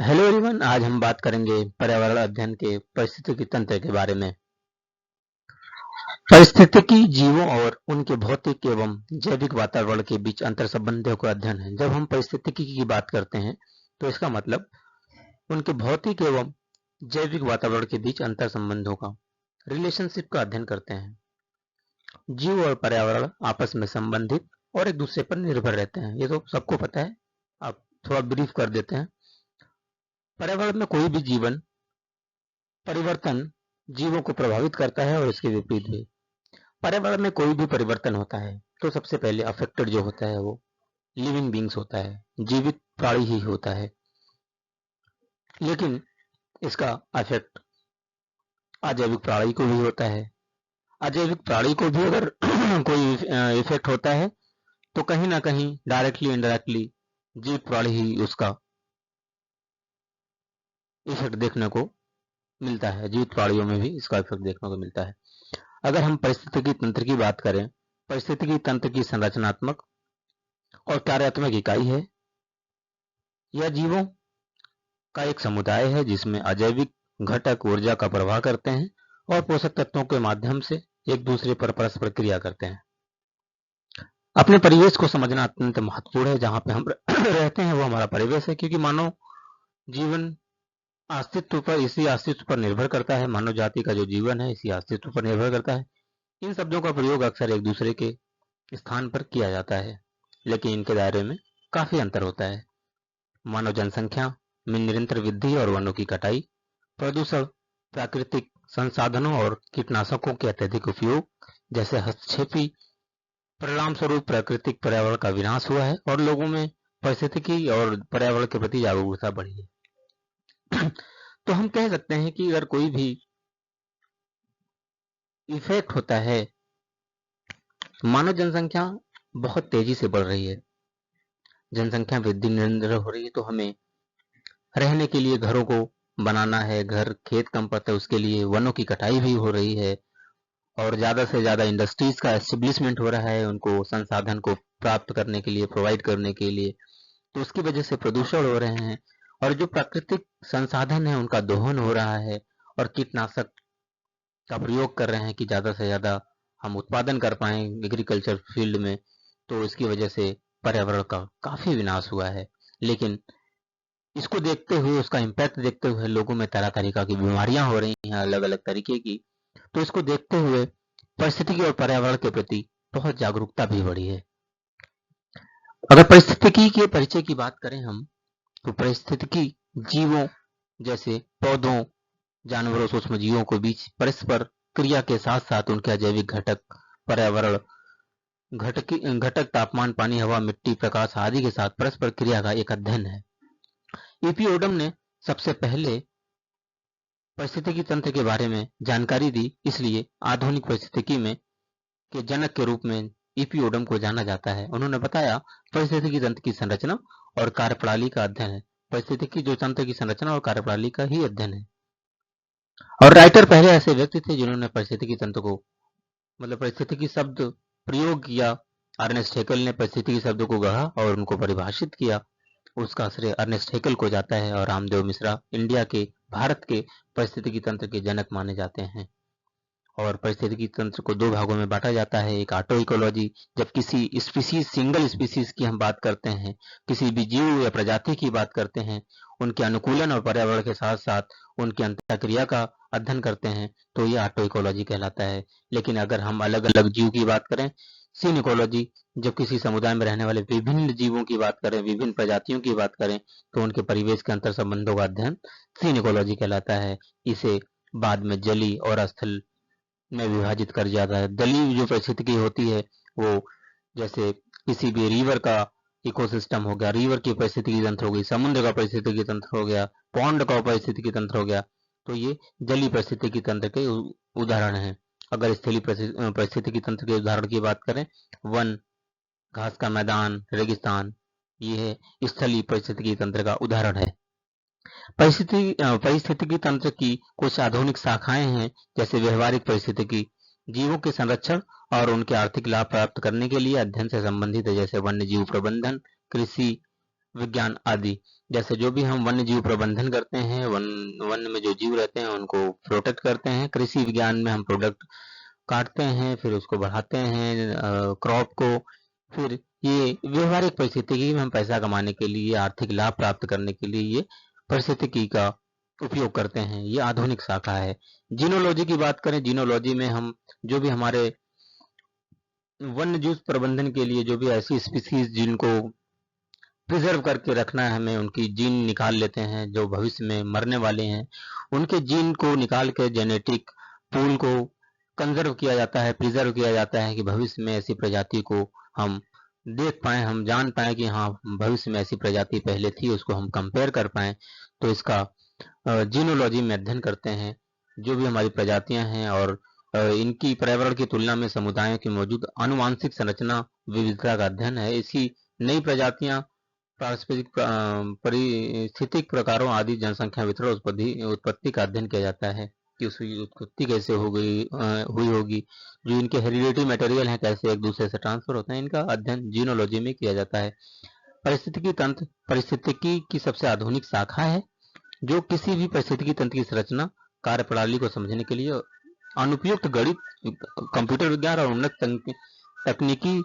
Hello everyone, आज हम बात करेंगे पर्यावरण अध्ययन के पारिस्थितिकी तंत्र के बारे में। पारिस्थितिकी जीवों और उनके भौतिक एवं जैविक वातावरण के बीच अंतर संबंधों का अध्ययन है। जब हम पारिस्थितिकी की बात करते हैं तो इसका मतलब उनके भौतिक एवं जैविक वातावरण के बीच अंतर संबंधों का रिलेशनशिप का अध्ययन करते हैं। जीव और पर्यावरण आपस में संबंधित और एक दूसरे पर निर्भर रहते हैं, ये तो सबको पता है। आप थोड़ा ब्रीफ कर देते हैं। पर्यावरण में कोई भी जीवन परिवर्तन जीवों को प्रभावित करता है और इसके विपरीत भी। पर्यावरण में कोई भी परिवर्तन होता है तो सबसे पहले अफेक्टेड जो होता है वो लिविंग बींग्स होता है, जीवित प्राणी ही होता है। लेकिन इसका इफेक्ट अजैविक प्राणी को भी होता है। अजैविक प्राणी को भी अगर कोई इफेक्ट होता है तो कहीं ना कहीं डायरेक्टली इनडायरेक्टली जीवित प्राणी ही उसका इफेक्ट देखने को मिलता है। जीवित प्राणियों में भी इसका इफेक्ट देखने को मिलता है। अगर हम पारिस्थितिकी तंत्र की बात करें, पारिस्थितिकी तंत्र की संरचनात्मक और कार्यात्मक इकाई है। यह जीवों का एक समुदाय है जिसमें अजैविक घटक ऊर्जा का प्रवाह करते हैं और पोषक तत्वों के माध्यम से एक दूसरे पर परस्पर क्रिया करते हैं। अपने परिवेश को समझना अत्यंत महत्वपूर्ण है। जहां पे हम रहते हैं वो हमारा परिवेश है, क्योंकि मानव जीवन अस्तित्व पर इसी अस्तित्व पर निर्भर करता है। मानव जाति का जो जीवन है इसी अस्तित्व पर निर्भर करता है। इन शब्दों का प्रयोग अक्सर एक दूसरे के स्थान पर किया जाता है, लेकिन इनके दायरे में काफी अंतर होता है। मानव जनसंख्या में निरंतर वृद्धि और वनों की कटाई, प्रदूषण, प्राकृतिक संसाधनों और कीटनाशकों के अत्यधिक उपयोग जैसे हस्तक्षेपी परिणाम स्वरूप प्राकृतिक पर्यावरण का विनाश हुआ है और लोगों में पारिस्थितिकी और पर्यावरण के प्रति जागरूकता बढ़ी है। तो हम कह सकते हैं कि अगर कोई भी इफेक्ट होता है, मानव जनसंख्या बहुत तेजी से बढ़ रही है, जनसंख्या वृद्धि निरंतर हो रही है, तो हमें रहने के लिए घरों को बनाना है। घर खेत कम पड़ता है, उसके लिए वनों की कटाई भी हो रही है और ज्यादा से ज्यादा इंडस्ट्रीज का एस्टेब्लिशमेंट हो रहा है उनको संसाधन को प्राप्त करने के लिए, प्रोवाइड करने के लिए। तो उसकी वजह से प्रदूषण हो रहे हैं और जो प्राकृतिक संसाधन है उनका दोहन हो रहा है और कीटनाशक का प्रयोग कर रहे हैं कि ज्यादा से ज्यादा हम उत्पादन कर पाए एग्रीकल्चर फील्ड में। तो इसकी वजह से पर्यावरण का काफी विनाश हुआ है। लेकिन इसको देखते हुए, उसका इम्पैक्ट देखते हुए लोगों में तरह तरीका की बीमारियां हो रही हैं, अलग अलग तरीके की। तो इसको देखते हुए परिस्थितिकी और पर्यावरण के प्रति बहुत जागरूकता भी बढ़ी है। अगर परिस्थितिकी के परिचय की बात करें हम, तो परिस्थितिकी जीवों जैसे पौधों, जानवरों, सूक्ष्म जीवों के बीच परस्पर क्रिया के साथ साथ उनके अजैविक घटक, पर्यावरण घटक तापमान, पानी, हवा, मिट्टी, प्रकाश आदि के साथ परस्पर क्रिया का एक अध्ययन है। ईपी ओडम ने सबसे पहले परिस्थितिकी तंत्र के बारे में जानकारी दी, इसलिए आधुनिक परिस्थितिकी में के जनक के रूप में ईपी ओडम को जाना जाता है। उन्होंने बताया परिस्थितिकी तंत्र की संरचना और कार्यप्रणाली का अध्ययन है। परिस्थितिकी जो तंत्र की संरचना और कार्यप्रणाली का ही अध्ययन है। और राइटर पहले ऐसे व्यक्ति थे जिन्होंने परिस्थितिकी तंत्र को, मतलब परिस्थितिकी शब्द प्रयोग किया। अर्नेस्ट हेकल ने परिस्थितिकी शब्द को गढ़ा और उनको परिभाषित किया। उसका श्रेय अर्नेस्ट हेकल को जाता है और रामदेव मिश्रा भारत के परिस्थितिकी तंत्र के जनक माने जाते हैं। और परिस्थितिकी तंत्र को दो भागों में बांटा जाता है। एक ऑटो इकोलॉजी, जब किसी स्पीसीज, सिंगल स्पीसीज की हम बात करते हैं, किसी भी जीव या प्रजाति की बात करते हैं, उनके अनुकूलन और पर्यावरण के साथ साथ उनकी अंतःक्रिया का अध्ययन करते हैं, तो ये ऑटो इकोलॉजी कहलाता है। लेकिन अगर हम अलग अलग जीव की बात करें, सीन इकोलॉजी, जब किसी समुदाय में रहने वाले विभिन्न जीवों की बात करें, विभिन्न प्रजातियों की बात करें, तो उनके परिवेश के अंतर संबंधों का अध्ययन सीन इकोलॉजी कहलाता है। इसे बाद में जलीय और स्थल में विभाजित कर जाता है। जलीय जो परिस्थितिकी होती है वो जैसे किसी भी रिवर का इकोसिस्टम हो गया, रिवर की परिस्थितिकी तंत्र हो गई, समुद्र का परिस्थितिकी तंत्र हो गया, पौंड का परिस्थितिकी तंत्र हो गया, तो ये जलीय परिस्थितिकी तंत्र के उदाहरण हैं। अगर स्थलीय परिस्थितिकी तंत्र के उदाहरण की बात करें, वन, घास का मैदान, रेगिस्तान, ये स्थलीय परिस्थितिकी तंत्र का उदाहरण है। परिस्थितिकी तंत्र की कुछ आधुनिक शाखाएं हैं, जैसे व्यवहारिक परिस्थितिकी, जीवों के संरक्षण और उनके आर्थिक लाभ प्राप्त करने के लिए अध्ययन से संबंधित है, जैसे वन्य जीव प्रबंधन, कृषि, विज्ञान आदि। जैसे जो भी हम वन्य जीव प्रबंधन करते हैं, वन में जो जीव रहते हैं उनको प्रोटेक्ट करते हैं। कृषि विज्ञान में हम प्रोडक्ट काटते हैं, फिर उसको बढ़ाते हैं क्रॉप को। फिर ये व्यवहारिक परिस्थितिकी में हम पैसा कमाने के लिए, आर्थिक लाभ प्राप्त करने के लिए ये परिस्थितिकी का उपयोग करते हैं। ये आधुनिक शाखा है। जीनोलॉजी की बात करें, जीनोलॉजी में हम जो भी हमारे वन्य जीव प्रबंधन के लिए जो भी ऐसी स्पीसीज जिनको प्रिजर्व करके रखना है, हमें उनकी जीन निकाल लेते हैं जो भविष्य में मरने वाले हैं, उनके जीन को निकाल के जेनेटिक पूल को कंजर्व किया जाता है, प्रिजर्व किया जाता है कि भविष्य में ऐसी प्रजाति को हम देख पाएं, हम जान पाएं कि हाँ भविष्य में ऐसी प्रजाति पहले थी, उसको हम कंपेयर कर पाएं। तो इसका जीनोलॉजी में अध्ययन करते हैं जो भी हमारी प्रजातियां हैं और इनकी पर्यावरण की तुलना में समुदायों की मौजूद आनुवांशिक संरचना विविधता का अध्ययन है। इसी नई प्रजातियां पारस्परिक परिस्थितिक प्रकारों आदि जनसंख्या वितरण उत्पत्ति का अध्ययन किया जाता है कि उसकी उत्पत्ति कैसे हुई होगी, जो इनके हेरिडिटी मटेरियल हैं कैसे एक दूसरे से ट्रांसफर होते हैं, इनका अध्ययन जीनोलॉजी में किया जाता है। परिस्थितिकी तंत्र परिस्थितिकी की सबसे आधुनिक शाखा है जो किसी भी परिस्थितिकी तंत्र की संरचना कार्यप्रणाली को समझने के लिए अनुपयुक्त गणित, कंप्यूटर विज्ञान और उन्नत तकनीकी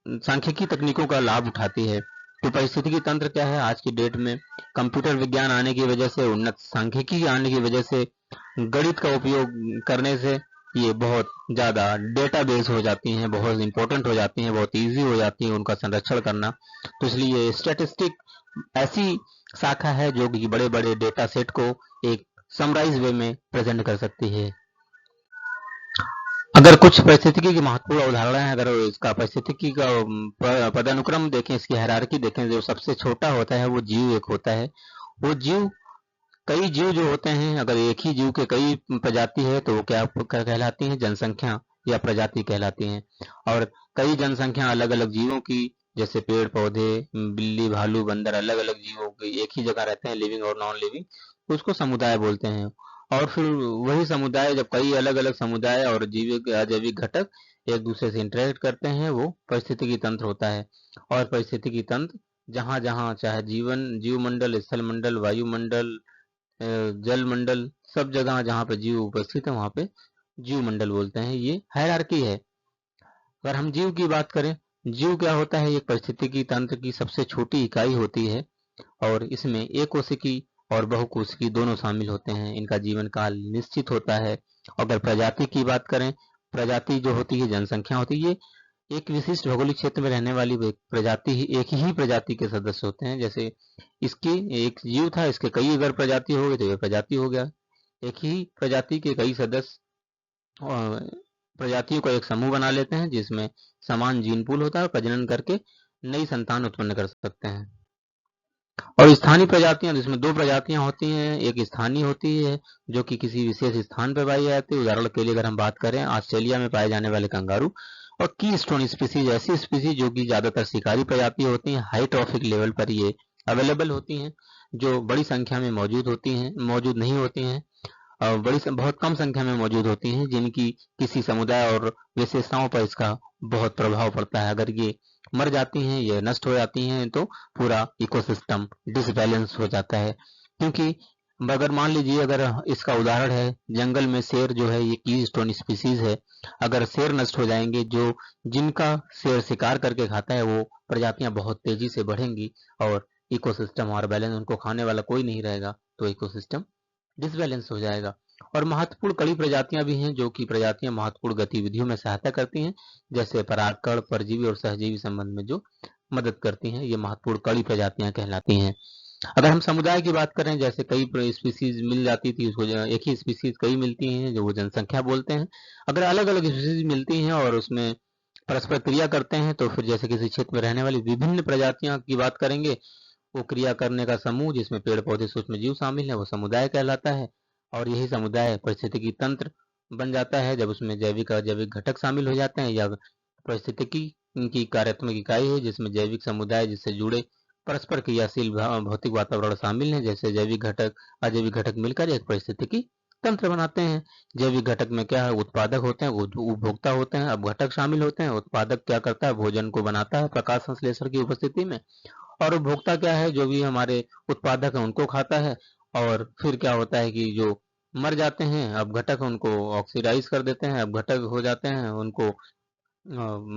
सांख्यिकी तकनीकों का लाभ उठाती है। तो परिस्थितिकी तंत्र क्या है? आज की डेट में कंप्यूटर विज्ञान आने की वजह से, उन्नत सांख्यिकी आने की वजह से, गणित का उपयोग करने से ये बहुत ज़्यादा डेटाबेस हो जाती हैं, बहुत इंपॉर्टेंट हो जाती हैं, बहुत इजी हो जाती हैं उनका संरक्षण करना। तो इसलिए स्टैटिस्टिक ऐसी शाखा है जो कि बड़े बड़े डेटा सेट को एक समराइज वे में प्रेजेंट कर सकती है। अगर कुछ परिस्थितिकी की महत्वपूर्ण अवधारणा है, अगर इसका परिस्थितिकी का पदानुक्रम देखें, इसकी हायरार्की देखें, जो सबसे छोटा होता है वो जीव एक होता है। वो जीव, कई जीव जो होते हैं, अगर एक ही जीव के कई प्रजाति है तो वो क्या कहलाती हैं? जनसंख्या या प्रजाति कहलाती हैं। और कई जनसंख्या अलग अलग जीवों की, जैसे पेड़ पौधे, बिल्ली, भालू, बंदर, अलग अलग जीवों की एक ही जगह रहते हैं, लिविंग और नॉन लिविंग, उसको समुदाय बोलते हैं। और फिर वही समुदाय, जब कई अलग अलग समुदाय और अजैविक घटक एक दूसरे से इंटरेक्ट करते हैं, वो परिस्थितिकी तंत्र होता है। और परिस्थितिकी तंत्र जहाँ जहाँ चाहे जीव मंडल, स्थल मंडल, वायुमंडल, जल मंडल, सब जगह जहाँ पे जीव उपस्थित है वहाँ पे जीव मंडल बोलते हैं। ये हायरार्की है। अगर हम जीव की बात करें, जीव क्या होता है? एक परिस्थितिकी तंत्र की सबसे छोटी इकाई होती है और इसमें एक कोशिकी और बहुकोशिकी दोनों शामिल होते हैं। इनका जीवन काल निश्चित होता है। अगर प्रजाति की बात करें, प्रजाति जो होती है जनसंख्या होती है, ये एक विशिष्ट भौगोलिक क्षेत्र में रहने वाली प्रजाति ही, एक ही प्रजाति के सदस्य होते हैं। जैसे इसकी एक जीव था, इसके कई अगर प्रजाति हो गई तो ये प्रजाति हो गया। एक ही प्रजाति के कई सदस्य प्रजातियों का एक समूह बना लेते हैं जिसमें समान जीन पूल होता है और प्रजनन करके नई संतान उत्पन्न कर सकते हैं। और स्थानीय प्रजातियां, जिसमें दो प्रजातियां होती हैं। एक स्थानीय होती है जो कि किसी विशेष स्थान पर पाई जाती है। उदाहरण के लिए अगर हम बात करें ऑस्ट्रेलिया में पाए जाने वाले कंगारू। और की स्टोन स्पीसीज ऐसी स्पीसीज जो कि ज्यादातर शिकारी प्रजाति होती हैं, हाई ट्रॉफिक लेवल पर ये अवेलेबल होती हैं, जो बड़ी संख्या में मौजूद नहीं होती हैं, बहुत कम संख्या में मौजूद होती हैं, जिनकी किसी समुदाय और विशेषताओं पर इसका बहुत प्रभाव पड़ता है। अगर ये मर जाती हैं, ये नष्ट हो जाती हैं, तो पूरा इकोसिस्टम डिसबैलेंस हो जाता है। क्योंकि अगर मान लीजिए, अगर इसका उदाहरण है जंगल में शेर जो है, ये की स्टोन स्पीसीज है। अगर शेर नष्ट हो जाएंगे, जो जिनका शेर शिकार करके खाता है, वो प्रजातियां बहुत तेजी से बढ़ेंगी और इकोसिस्टम और बैलेंस, उनको खाने वाला कोई नहीं रहेगा तो इकोसिस्टम डिसबैलेंस हो जाएगा। और महत्वपूर्ण कड़ी प्रजातियां भी हैं जो कि प्रजातियां महत्वपूर्ण गतिविधियों में सहायता करती हैं, जैसे परागकण, परजीवी और सहजीवी संबंध में जो मदद करती हैं, ये महत्वपूर्ण कड़ी प्रजातियां कहलाती हैं। अगर हम समुदाय की बात करें, जैसे कई स्पीसीज मिल जाती थी, उसको एक ही स्पीसीज कई मिलती हैं जो वो जनसंख्या बोलते हैं। अगर अलग अलग स्पीसीज मिलती हैं और उसमें परस्पर क्रिया करते हैं, तो फिर जैसे किसी क्षेत्र में रहने वाली विभिन्न प्रजातियां की बात करेंगे, वो क्रिया करने का समूह जिसमें पेड़ पौधे सूक्ष्म जीव शामिल है, वो समुदाय कहलाता है। और यही समुदाय परिस्थितिकी तंत्र बन जाता है जब उसमें जैविक और अजैविक घटक शामिल हो जाते हैं। या परिस्थितिकी की कार्यात्मक इकाई है जिसमें जैविक समुदाय जिससे जुड़े परस्पर क्रियाशील भौतिक वातावरण शामिल है, जैसे जैविक घटक, अजैविक घटक मिलकर एक परिस्थितिकी तंत्र बनाते हैं। जैविक घटक में क्या है? उत्पादक होते हैं, उपभोक्ता होते हैं। अब घटक शामिल होते हैं। उत्पादक क्या करता है? भोजन को बनाता है प्रकाश संश्लेषण की उपस्थिति में। और उपभोक्ता क्या है, जो भी हमारे उत्पादक है उनको खाता है। और फिर क्या होता है कि जो मर जाते हैं अपघटक उनको ऑक्सीडाइज कर देते हैं, अपघटक हो जाते हैं, उनको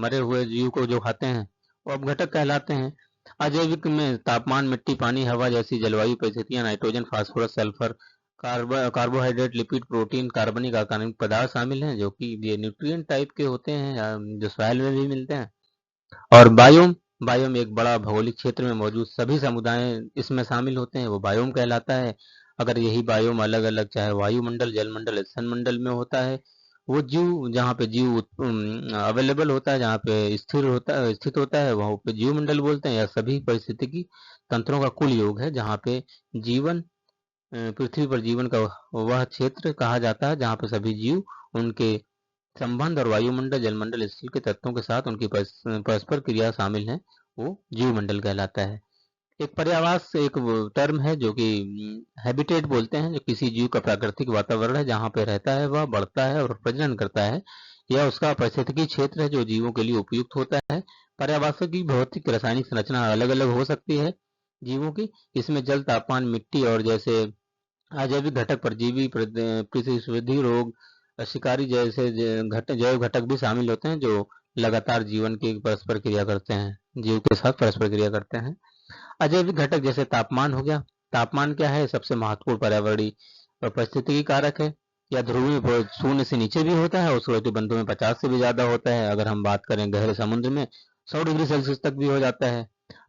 मरे हुए जीव को जो खाते हैं वो अपघटक कहलाते हैं। अजैविक में तापमान, मिट्टी, पानी, हवा जैसी जलवायु परिस्थितियां, nitrogen, phosphorus, sulphur, carbohydrate, lipid, protein, कार्बनिक रासायनिक पदार्थ शामिल हैं, जो कि ये न्यूट्रिएंट टाइप के होते हैं, जो सॉइल में भी मिलते हैं। और बायोम, बायोम एक बड़ा भौगोलिक क्षेत्र में मौजूद सभी समुदाय इसमें शामिल होते हैं, वो बायोम कहलाता है। अगर यही बायोम अलग अलग, चाहे वायुमंडल, जलमंडल, स्तन मंडल में होता है, वो जीव जहाँ पे जीव अवेलेबल होता है, जहाँ पे स्थित होता है, वहाँ पे जीव मंडल बोलते हैं। या सभी पारिस्थितिकी तंत्रों का कुल योग है, जहाँ पे जीवन, पृथ्वी पर जीवन का वह क्षेत्र कहा जाता है जहाँ पे सभी जीव, उनके संबंध और वायुमंडल, जलमंडल, स्थिर के तत्वों के साथ उनकी परस्पर क्रिया शामिल है, वो जीवमंडल कहलाता है। एक पर्यावास एक टर्म है जो कि हैबिटेट बोलते हैं, जो किसी जीव का प्राकृतिक वातावरण है जहाँ पे रहता है, वह बढ़ता है और प्रजनन करता है, यह उसका पारिस्थितिकी क्षेत्र है जो जीवों के लिए उपयुक्त होता है। पर्यावासों की भौतिक रासायनिक संरचना अलग अलग हो सकती है जीवों की, इसमें जल, तापमान, मिट्टी और जैसे अजैविक घटक, परजीवी, प्रतिस्पर्धी रोग, शिकारी जैसे जैव घटक भी शामिल होते हैं, जो लगातार जीवन की परस्पर क्रिया करते हैं, जीव के साथ परस्पर क्रिया करते हैं। अजैविक घटक जैसे तापमान हो गया। तापमान क्या है, सबसे महत्वपूर्ण पर्यावरणीय और परिस्थितिकी कारक है। या ध्रुवीय पर शून्य से नीचे भी होता है, उस बंधु में 50 से भी ज्यादा होता है। अगर हम बात करें गहरे समुद्र में 100 डिग्री सेल्सियस तक भी हो जाता है।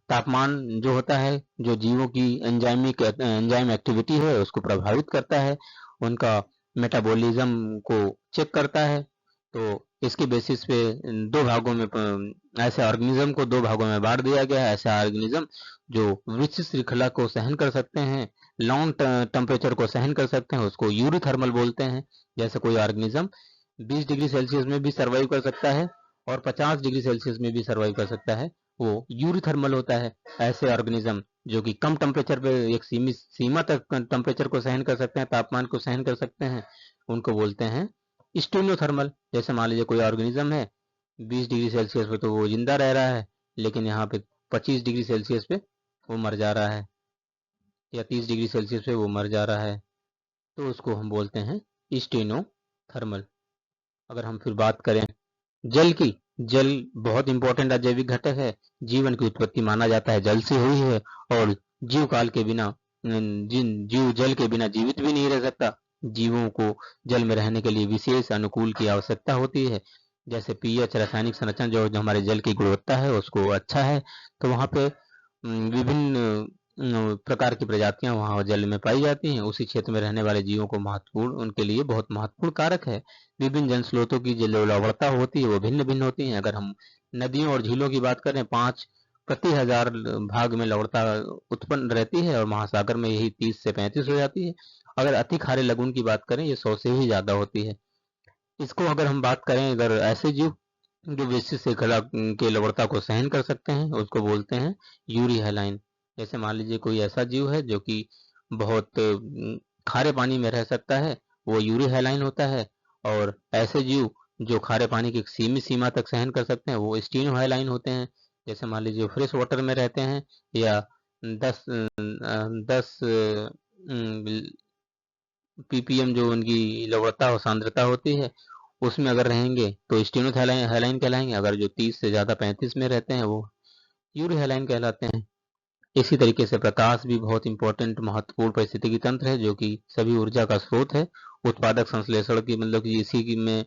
तापमान जो होता है, जो जीवों की एंजाइम एक्टिविटी है उसको प्रभावित करता है, उनका मेटाबॉलिज्म को चेक करता है। तो इसके बेसिस पे दो भागों में ऐसे ऑर्गेनिज्म को दो भागों में बांट दिया गया है। ऐसे ऑर्गेनिज्म जो विशिष्ट श्रृंखला को सहन कर सकते हैं, लॉन्ग टेम्परेचर को सहन कर सकते हैं, उसको यूरीथर्मल बोलते हैं। जैसे कोई ऑर्गेनिज्म 20 डिग्री सेल्सियस में भी सर्वाइव कर सकता है और 50 डिग्री सेल्सियस में भी सर्वाइव कर सकता है, वो यूरीथर्मल होता है। ऐसे ऑर्गेनिज्म जो कि कम टेम्परेचर पे एक सीमित सीमा तक टेम्परेचर को सहन कर सकते हैं, तापमान को सहन कर सकते हैं, उनको बोलते हैं स्टेनोथर्मल। जैसे मान लीजिए कोई ऑर्गेनिज्म है 20 डिग्री सेल्सियस पे तो वो जिंदा रह रहा है, लेकिन यहाँ पे 25 डिग्री सेल्सियस पे वो मर जा रहा है, या 30 डिग्री सेल्सियस पे वो मर जा रहा है, तो उसको हम बोलते हैं स्टेनोथर्मल। अगर हम फिर बात करें जल की, जल बहुत इंपॉर्टेंट अजैविक घटक है। जीवन की उत्पत्ति माना जाता है जल से हुई है, और जीव काल के बिना जीव जल के बिना जीवित भी नहीं रह सकता। जीवों को जल में रहने के लिए विशेष अनुकूल की आवश्यकता होती है। जैसे पीएच, रासायनिक संरचना जो हमारे जल की गुणवत्ता है उसको अच्छा है, तो वहाँ पे विभिन्न प्रकार की प्रजातियां वहाँ जल में पाई जाती हैं। उसी क्षेत्र में रहने वाले जीवों को महत्वपूर्ण, उनके लिए बहुत महत्वपूर्ण कारक है। विभिन्न जल स्रोतों की जो लवणता होती है वो भिन्न भिन्न होती है। अगर हम नदियों और झीलों की बात करें, 5 प्रति हजार भाग में लवणता उत्पन्न रहती है, और महासागर में यही 30 से 35 हो जाती है। अगर अति खारे लगुन की बात करें, ये 100 से ही ज्यादा होती है। इसको अगर हम बात करें, अगर ऐसे जीव जो विशिष्ट श्रृंखला के लवणता को सहन कर सकते हैं, उसको बोलते हैं यूरी हैलाइन। जैसे मान लीजिए कोई ऐसा जीव है जो कि बहुत खारे पानी में रह सकता है, वो यूरी हैलाइन होता है। और ऐसे जीव जो खारे पानी की एक सीमित सीमा तक सहन कर सकते हैं, वो स्टीनो हैलाइन होते हैं। जैसे मान लीजिए फ्रेश वाटर में रहते हैं, या 10 पीपीएम जो उनकी लवणता और सांद्रता होती है, उसमें अगर रहेंगे तो स्टीनो हैलाइन कहलाएंगे। अगर जो 30 से ज़्यादा 35 में रहते हैं, वो यूरी हैलाइन कहलाते हैं। इसी तरीके से प्रकाश भी बहुत इंपॉर्टेंट महत्वपूर्ण पारिस्थितिकी तंत्र है, जो कि सभी ऊर्जा का स्रोत है। उत्पादक संश्लेषण की मतलब कि इसी की में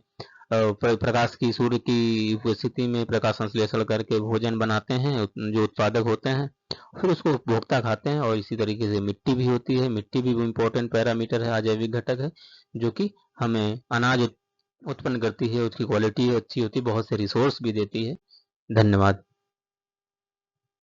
प्रकाश की, सूर्य की उपस्थिति में प्रकाश संश्लेषण करके भोजन बनाते हैं जो उत्पादक होते हैं, फिर उसको उपभोक्ता खाते हैं। और इसी तरीके से मिट्टी भी होती है, मिट्टी भी इम्पोर्टेंट पैरामीटर है, अजैविक घटक है, जो कि हमें अनाज उत्पन्न करती है, उसकी क्वालिटी अच्छी होती है, बहुत से रिसोर्स भी देती है। धन्यवाद।